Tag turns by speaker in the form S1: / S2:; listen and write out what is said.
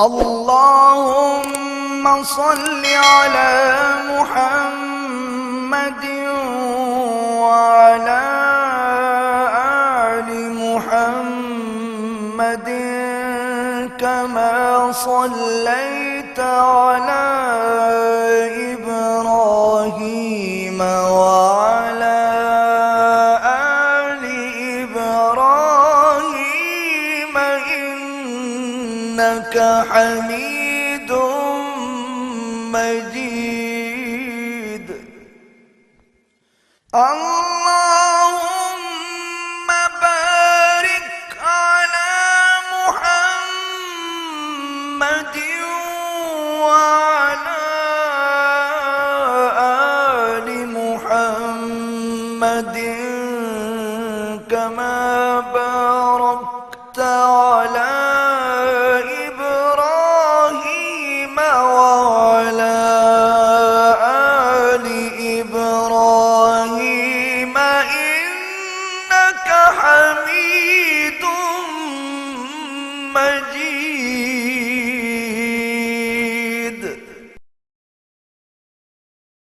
S1: اللهم صل على محمد وعلى آل محمد كما صليت على إبراهيم وعلى آل إبراهيم إنك حميد مجيد. اللهم بارك على محمد